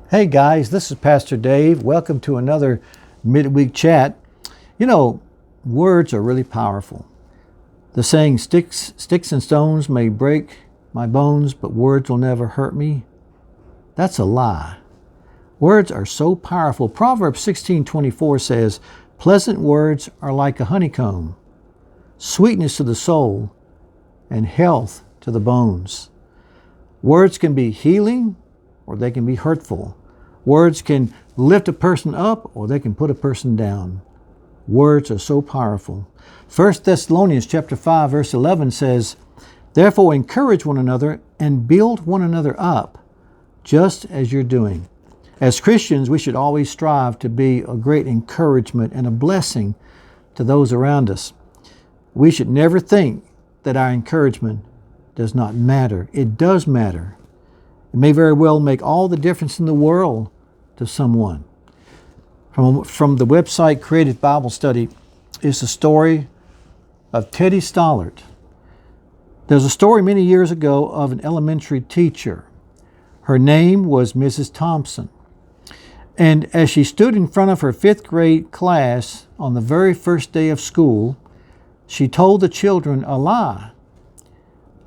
Hey guys, this is Pastor Dave. Welcome to another midweek chat. You know, words are really powerful. The saying, sticks and stones may break my bones, but words will never hurt me. That's a lie. Words are so powerful. Proverbs 16:24 says, pleasant words are like a honeycomb, sweetness to the soul, and health to the bones. Words can be healing or they can be hurtful. Words can lift a person up or they can put a person down. Words are so powerful. 1 Thessalonians chapter 5 verse 11 says, therefore encourage one another and build one another up, just as you're doing. As Christians, we should always strive to be a great encouragement and a blessing to those around us. We should never think that our encouragement does not matter. It does matter. It may very well make all the difference in the world to someone. From the website Creative Bible Study is the story of Teddy Stollard. There's a story many years ago of an elementary teacher. Her name was Mrs. Thompson. And as she stood in front of her fifth grade class on the very first day of school, she told the children a lie.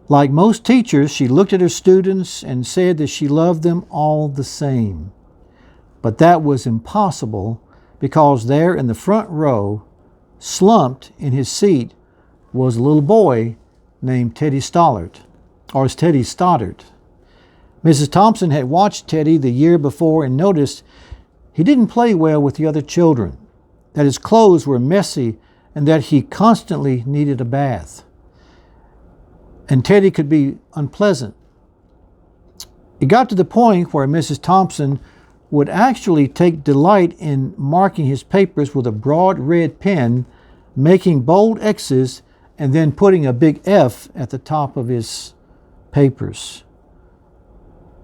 Like most teachers, she looked at her students and said that she loved them all the same. But that was impossible because there in the front row, slumped in his seat, was a little boy named Teddy Stollard, or Teddy Stoddard. Mrs. Thompson had watched Teddy the year before and noticed he didn't play well with the other children, that his clothes were messy, and that he constantly needed a bath. And Teddy could be unpleasant. It got to the point where Mrs. Thompson would actually take delight in marking his papers with a broad red pen, making bold X's, and then putting a big F at the top of his papers.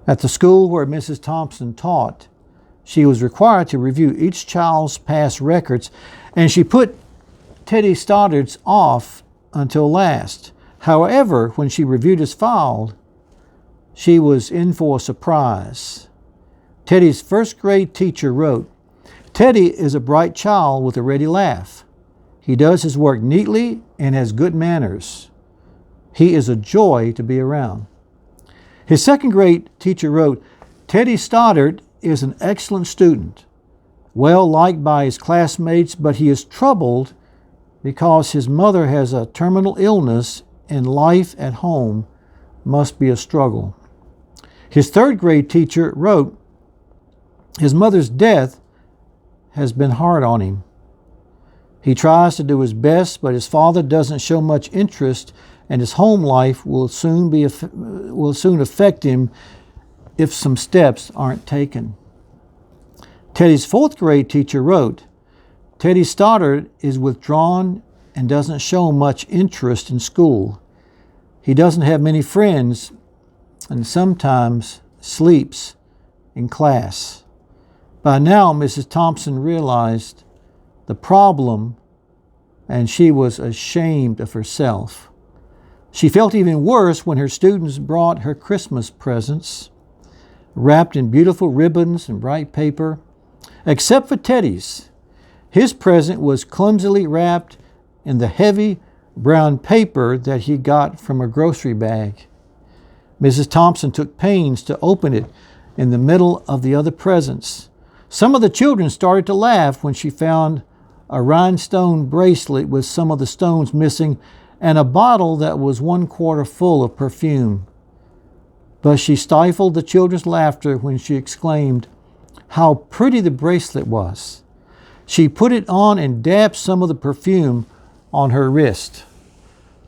At the school where Mrs. Thompson taught, she was required to review each child's past records, and she put Teddy Stoddard's off until last. However, when she reviewed his file, she was in for a surprise. Teddy's first grade teacher wrote, Teddy is a bright child with a ready laugh. He does his work neatly and has good manners. He is a joy to be around. His second grade teacher wrote, Teddy Stoddard is an excellent student, well liked by his classmates, but he is troubled because his mother has a terminal illness and life at home must be a struggle. His third grade teacher wrote, his mother's death has been hard on him. He tries to do his best, but his father doesn't show much interest, and his home life will soon affect him if some steps aren't taken. Teddy's fourth grade teacher wrote, Teddy Stoddard is withdrawn and doesn't show much interest in school. He doesn't have many friends and sometimes sleeps in class. By now, Mrs. Thompson realized the problem, and she was ashamed of herself. She felt even worse when her students brought her Christmas presents, wrapped in beautiful ribbons and bright paper, except for Teddy's. His present was clumsily wrapped in the heavy brown paper that he got from a grocery bag. Mrs. Thompson took pains to open it in the middle of the other presents. Some of the children started to laugh when she found a rhinestone bracelet with some of the stones missing and a bottle that was 1/4 full of perfume. But she stifled the children's laughter when she exclaimed how pretty the bracelet was. She put it on and dabbed some of the perfume on her wrist.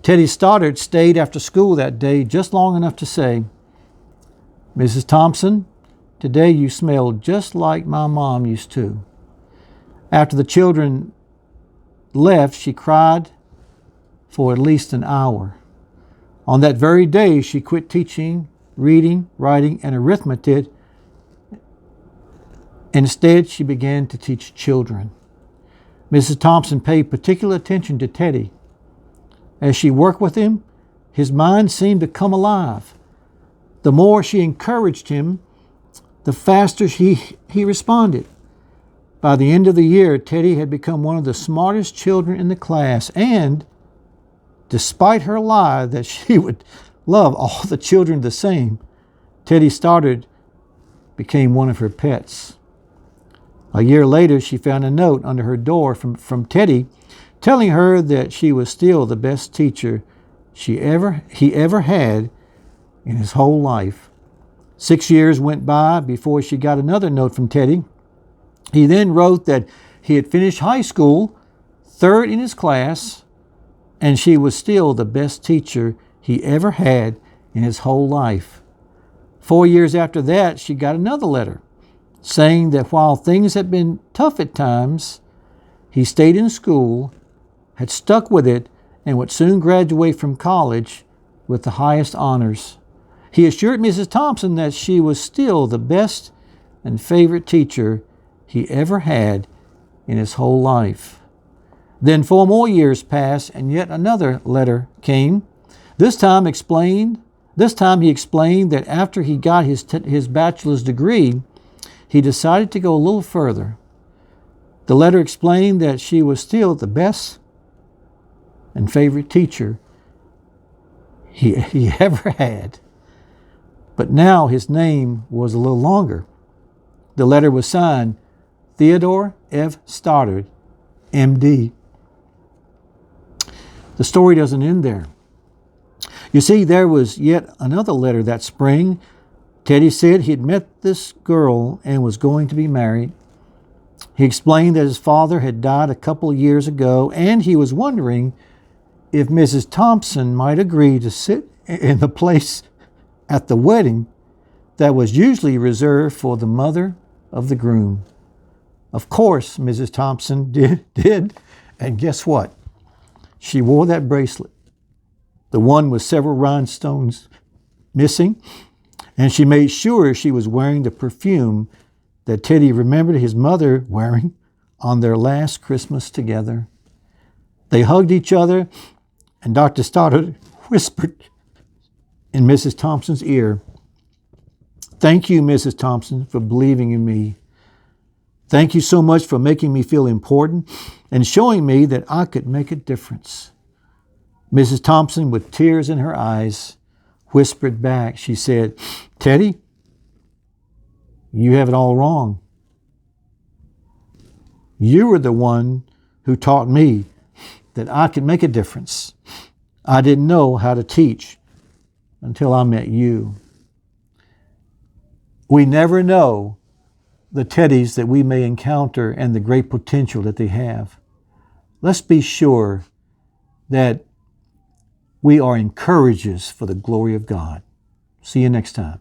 Teddy Stoddard stayed after school that day just long enough to say, Mrs. Thompson, today you smell just like my mom used to. After the children left, she cried for at least an hour. On that very day, she quit teaching, reading, writing, and arithmetic. Instead, she began to teach children. Mrs. Thompson paid particular attention to Teddy. As she worked with him, his mind seemed to come alive. The more she encouraged him, the faster he responded. By the end of the year, Teddy had become one of the smartest children in the class, and despite her lie that she would love all the children the same, Teddy Stoddard became one of her pets. A year later, she found a note under her door from Teddy telling her that she was still the best teacher he ever had in his whole life. 6 years went by before she got another note from Teddy. He then wrote that he had finished high school, third in his class, and she was still the best teacher he ever had in his whole life. 4 years after that, she got another letter saying that while things had been tough at times, he stayed in school, had stuck with it, and would soon graduate from college with the highest honors. He assured Mrs. Thompson that she was still the best and favorite teacher he ever had in his whole life. Then 4 more years passed, and yet another letter came. This time he explained that after he got his bachelor's degree, he decided to go a little further. The letter explained that she was still the best and favorite teacher he ever had. But now his name was a little longer. The letter was signed Theodore F. Stoddard, M.D. The story doesn't end there. You see, there was yet another letter that spring. Teddy said he had met this girl and was going to be married. He explained that his father had died a couple of years ago, and he was wondering if Mrs. Thompson might agree to sit in the place at the wedding that was usually reserved for the mother of the groom. Of course, Mrs. Thompson did, and guess what? She wore that bracelet, the one with several rhinestones missing, and she made sure she was wearing the perfume that Teddy remembered his mother wearing on their last Christmas together. They hugged each other, and Dr. Stoddard whispered in Mrs. Thompson's ear, "Thank you, Mrs. Thompson, for believing in me. Thank you so much for making me feel important and showing me that I could make a difference." Mrs. Thompson, with tears in her eyes, whispered back. She said, "Teddy, you have it all wrong. You were the one who taught me that I could make a difference. I didn't know how to teach until I met you." We never know the Teddys that we may encounter and the great potential that they have. Let's be sure that we are encouragers for the glory of God. See you next time.